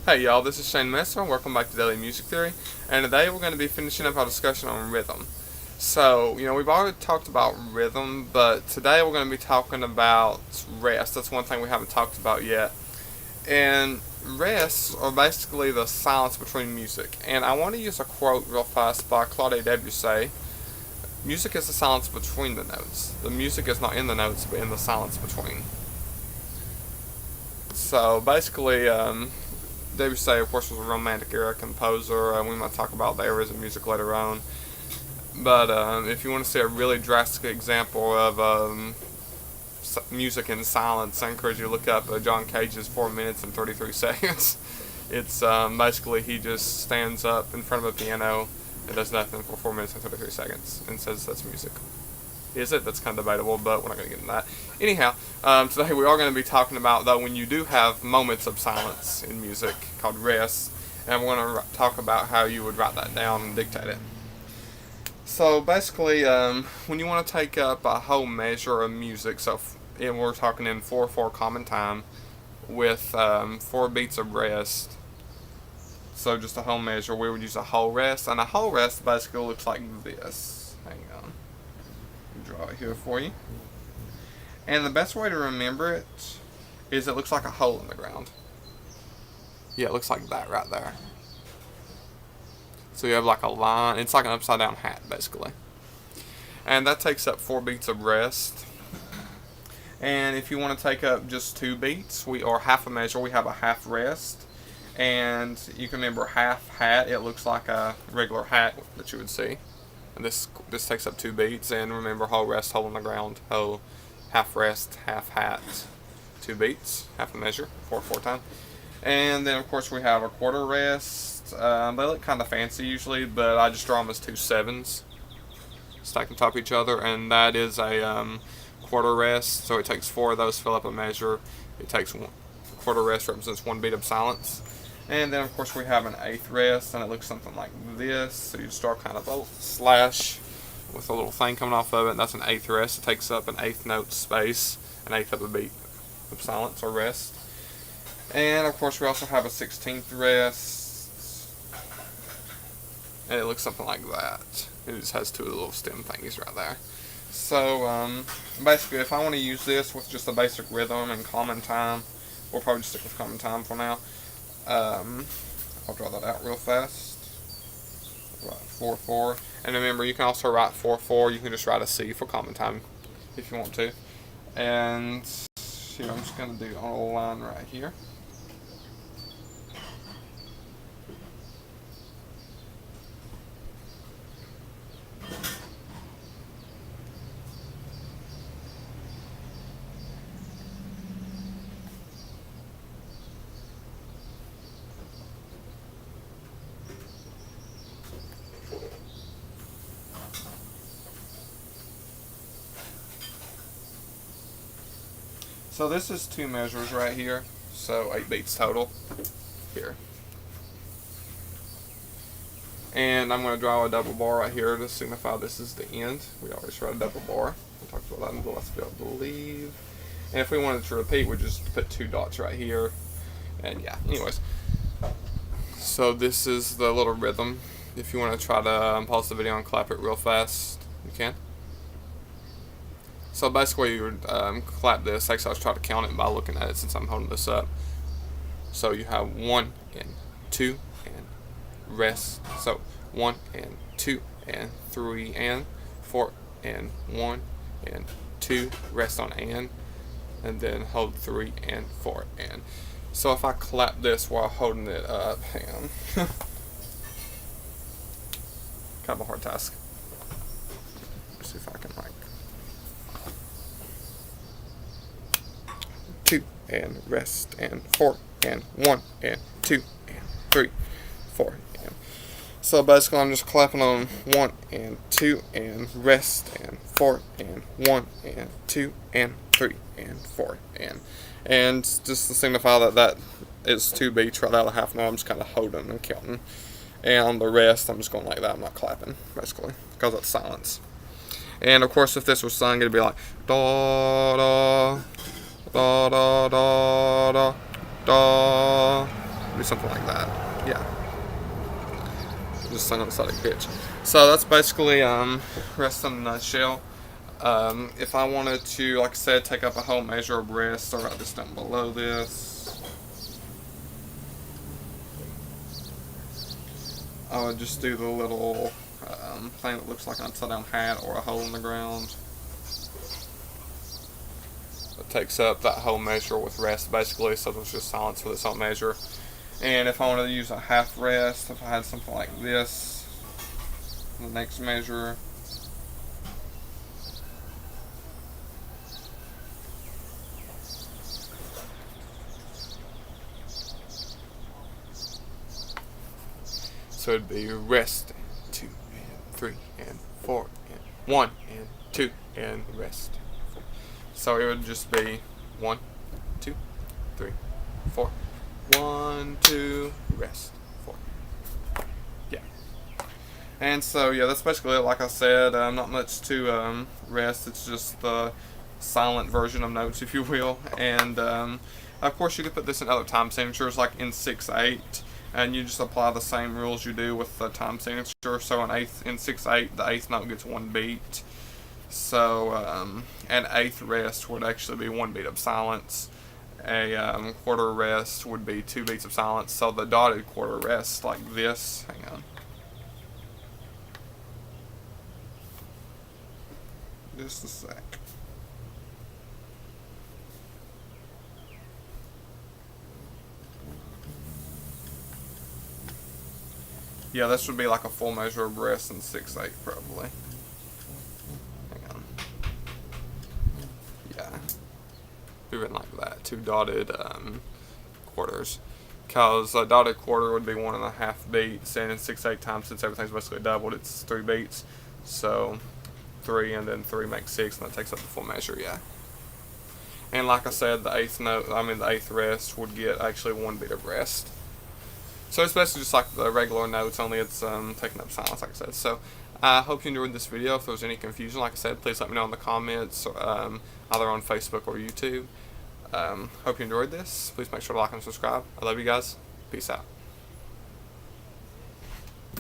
Hey y'all, this is Shane Messer, welcome back to Daily Music Theory, and today we're going to be finishing up our discussion on rhythm. So, we've already talked about rhythm, but today we're going to be talking about rest. That's one thing we haven't talked about yet. And rests are basically the silence between music. And I want to use a quote real fast by Claude Debussy. Music is the silence between the notes. The music is not in the notes, but in the silence between. So basically, Debussy, of course, was a Romantic era composer. We might talk about the eras of music later on. But if you want to see a really drastic example of music in silence, I encourage you to look up John Cage's 4 minutes and 33 seconds. It's basically he just stands up in front of a piano and does nothing for 4 minutes and 33 seconds and says that's music. Is it? That's kind of debatable, but we're not going to get into that. Anyhow, today we are going to be talking about, though, when you do have moments of silence in music called rest, and we're going to talk about how you would write that down and dictate it. So basically, when you want to take up a whole measure of music, so we're talking in 4/4 common time with 4 beats of rest, so just a whole measure, we would use a whole rest, and a whole rest basically looks like this. Hang on. Draw it here for you. And the best way to remember it is it looks like a hole in the ground. Yeah, it looks like that right there. So you have like a line. It's like an upside down hat, basically. And that takes up 4 beats of rest. And if you want to take up just 2 beats, or half a measure, we have a half rest. And you can remember half hat, it looks like a regular hat that you would see. And this takes up 2 beats, and remember whole rest, hole in the ground, whole, half rest, half hat, 2 beats, half a measure, 4/4 time. And then of course we have a quarter rest. They look kind of fancy usually, but I just draw them as 2 7s stacked on top of each other, and that is a quarter rest. So it takes 4 of those to fill up a measure. It takes quarter rest represents 1 beat of silence. And then of course we have an 1/8 rest, and it looks something like this. So you just draw kind of a slash with a little thing coming off of it, and that's an 1/8 rest. It takes up an 1/8 note space, an 1/8 of a beat of silence or rest. And of course we also have a 16th rest, and it looks something like that. It just has 2 little stem thingies right there. So basically, if I want to use this with just a basic rhythm and common time, we'll probably just stick with common time for now. I'll draw that out real fast. Write 4/4, and remember you can also write 4/4. You can just write a C for common time if you want to. And here I'm just going to do a little line right here. So this is 2 measures right here, so 8 beats total here. And I'm going to draw a double bar right here to signify this is the end. We always write a double bar. We talked about that in the last video, I believe. And if we wanted to repeat, we'd just put 2 dots right here. And yeah, anyways. So this is the little rhythm. If you want to try to pause the video and clap it real fast, you can. So basically you would clap this. Actually, I was trying to count it by looking at it since I'm holding this up. So you have 1 and 2 and rest. So 1 and 2 and 3 and 4 and 1 and 2, rest on and then hold 3 and 4 and. So if I clap this while holding it up, hang on. Kind of a hard task. Let's see if I can like 2 and rest and 4 and 1 and 2 and 3, 4 and. So basically I'm just clapping on 1 and 2 and rest and 4 and 1 and 2 and 3 and 4 and just to signify that is 2 beats right out of half note. I'm just kind of holding and counting, and on the rest I'm just going like that. I'm not clapping basically because that's silence. And of course if this was sung, it'd be like da da da da da da da Do something like that. Yeah. Just sinusoidal pitch. So that's basically rest in a nutshell. If I wanted to, like I said, take up a whole measure of rest, I'll write this down below this. I would just do the little thing that looks like an upside down hat or a hole in the ground. It takes up that whole measure with rest basically, so it's just silence for this whole measure. And if I wanted to use a half rest, if I had something like this, the next measure. So it'd be rest, 2 and 3 and 4 and 1 and 2 and rest. So it would just be 1, 2, 3, 4. 1, 2, rest, 4. Yeah. And so yeah, that's basically it. Like I said, not much to rest. It's just the silent version of notes, if you will. And of course, you could put this in other time signatures, like in 6/8. And you just apply the same rules you do with the time signature. So in 6/8, the 8th note gets 1 beat. So an 8th rest would actually be 1 beat of silence. A quarter rest would be 2 beats of silence. So the dotted quarter rest, like this. Hang on. Just a sec. Yeah, this would be like a full measure of rest in 6/8 probably. Hang on. Yeah. Be written like that. 2 dotted quarters. Because a dotted quarter would be 1.5 beats, and in 6/8 times, since everything's basically doubled, it's 3 beats. So 3 and then 3 makes 6, and that takes up the full measure, yeah. And like I said, the 8th rest would get actually 1 beat of rest. So it's basically just like the regular notes, only it's taking up silence, like I said. So I hope you enjoyed this video. If there was any confusion, like I said, please let me know in the comments, either on Facebook or YouTube. Hope you enjoyed this. Please make sure to like and subscribe. I love you guys. Peace out.